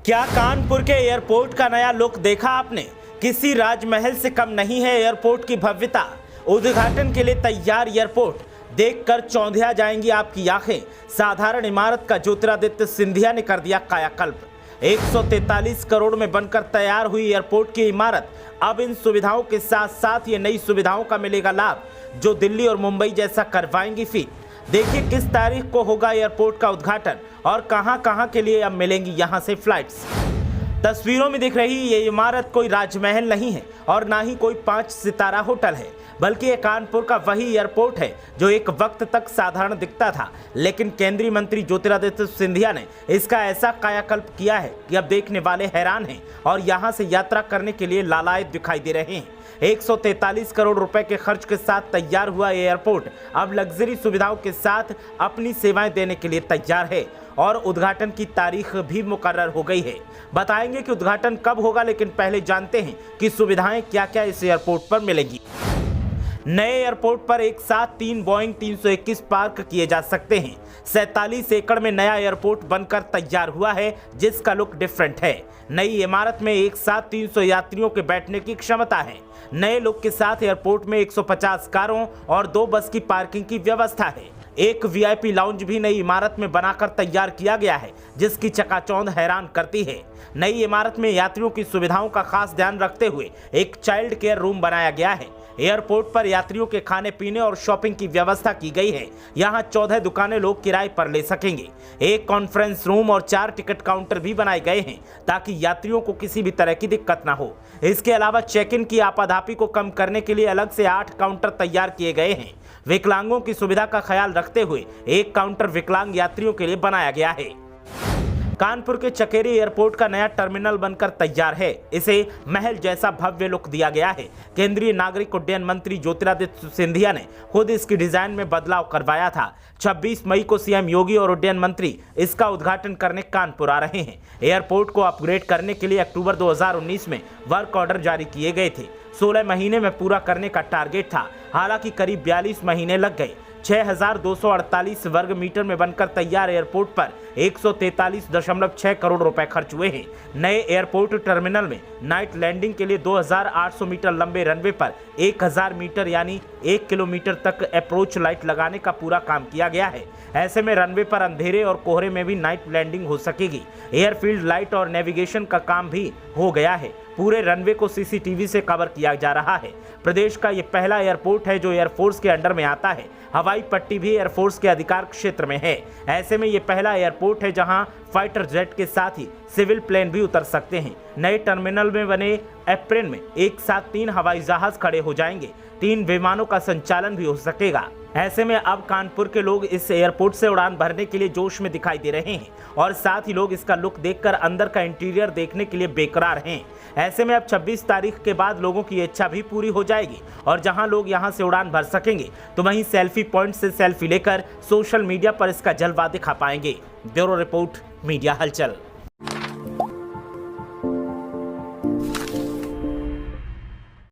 क्या कानपुर के एयरपोर्ट का नया लुक देखा आपने? किसी राजमहल से कम नहीं है एयरपोर्ट की भव्यता। उद्घाटन के लिए तैयार एयरपोर्ट देखकर चौंधिया जाएंगी आपकी आंखें। साधारण इमारत का ज्योतिरादित्य सिंधिया ने कर दिया कायाकल्प। 143 करोड़ में बनकर तैयार हुई एयरपोर्ट की इमारत अब इन सुविधाओं के साथ साथ ये नई सुविधाओं का मिलेगा लाभ, जो दिल्ली और मुंबई जैसा करवाएंगी फीट। देखिए किस तारीख को होगा एयरपोर्ट का उद्घाटन और कहां-कहां के लिए अब मिलेंगी यहां से फ्लाइट्स। तस्वीरों में दिख रही ये इमारत कोई राजमहल नहीं है और ना ही कोई 5 सितारा होटल है, बल्कि ये कानपुर का वही एयरपोर्ट है जो एक वक्त तक साधारण दिखता था, लेकिन केंद्रीय मंत्री ज्योतिरादित्य सिंधिया ने इसका ऐसा कायाकल्प किया है कि अब देखने वाले हैरान हैं और यहां से यात्रा करने के लिए लालायित दिखाई दे रहे हैं। 143 करोड़ रुपए के खर्च के साथ तैयार हुआ एयरपोर्ट अब लग्जरी सुविधाओं के साथ अपनी सेवाएं देने के लिए तैयार है और उद्घाटन की तारीख भी मुकर्रर हो गई है। बताएंगे कि उद्घाटन कब होगा, लेकिन पहले जानते हैं कि सुविधाएं क्या-क्या इस एयरपोर्ट पर मिलेंगी। नए एयरपोर्ट पर एक साथ 3 बोइंग 321 पार्क किए जा सकते हैं। 47 एकड़ में नया एयरपोर्ट बनकर तैयार हुआ है, जिसका लुक डिफरेंट है। नई इमारत में एक साथ 300 यात्रियों के बैठने की क्षमता है। नए लुक के साथ एयरपोर्ट में 150 कारों और 2 बस की पार्किंग की व्यवस्था है। एक वीआईपी लाउंज भी नई इमारत में बनाकर तैयार किया गया है, जिसकी चकाचौंध हैरान करती है। नई इमारत में यात्रियों की सुविधाओं का खास ध्यान रखते हुए एक चाइल्ड केयर रूम बनाया गया है। एयरपोर्ट पर यात्रियों के खाने पीने और शॉपिंग की व्यवस्था की गई है। यहाँ 14 दुकानें लोग किराए पर ले सकेंगे। एक कॉन्फ्रेंस रूम और 4 टिकट काउंटर भी बनाए गए हैं ताकि यात्रियों को किसी भी तरह की दिक्कत ना हो। इसके अलावा चेक इन की आपाधापी को कम करने के लिए अलग से 8 काउंटर तैयार किए गए हैं। विकलांगों की सुविधा का ख्याल रखते हुए एक काउंटर विकलांग यात्रियों के लिए बनाया गया है। कानपुर के चकेरी एयरपोर्ट का नया टर्मिनल बनकर तैयार है। इसे महल जैसा भव्य लुक दिया गया है। केंद्रीय नागरिक उड्डयन मंत्री ज्योतिरादित्य सिंधिया ने खुद इसकी डिजाइन में बदलाव करवाया था। 26 मई को सीएम योगी और उड्डयन मंत्री इसका उद्घाटन करने कानपुर आ रहे हैं। एयरपोर्ट को अपग्रेड करने के लिए अक्टूबर 2019 में वर्क ऑर्डर जारी किए गए थे। 16 महीने में पूरा करने का टारगेट था, हालांकि करीब 42 महीने लग गए। 6248 वर्ग मीटर में बनकर तैयार एयरपोर्ट पर 143.6 करोड़ रुपए खर्च हुए हैं। नए एयरपोर्ट टर्मिनल में नाइट लैंडिंग के लिए 2800 मीटर लंबे रनवे पर 1000 मीटर यानी 1 किलोमीटर तक अप्रोच लाइट लगाने का पूरा काम किया गया है। ऐसे में रनवे पर अंधेरे और कोहरे में भी नाइट लैंडिंग हो सकेगी। एयरफील्ड लाइट और नेविगेशन का काम भी हो गया है। पूरे रनवे को सीसीटीवी से कवर किया जा रहा है। प्रदेश का ये पहला एयरपोर्ट है जो एयरफोर्स के अंडर में आता है। हवाई पट्टी भी एयरफोर्स के अधिकार क्षेत्र में है। ऐसे में ये पहला एयरपोर्ट है जहां फाइटर जेट के साथ ही सिविल प्लेन भी उतर सकते हैं। नए टर्मिनल में बने एप्रेन में एक साथ 3 हवाई जहाज खड़े हो जाएंगे। 3 विमानों का संचालन भी हो सकेगा। ऐसे में अब कानपुर के लोग इस एयरपोर्ट से उड़ान भरने के लिए जोश में दिखाई दे रहे हैं और साथ ही लोग इसका लुक देखकर अंदर का इंटीरियर देखने के लिए बेकरार हैं। ऐसे में अब 26 तारीख के बाद लोगों की इच्छा भी पूरी हो जाएगी और जहां लोग यहां से उड़ान भर सकेंगे तो वहीं सेल्फी पॉइंट से सेल्फी लेकर सोशल मीडिया पर इसका जलवा दिखा पाएंगे। ब्यूरो रिपोर्ट, मीडिया हलचल।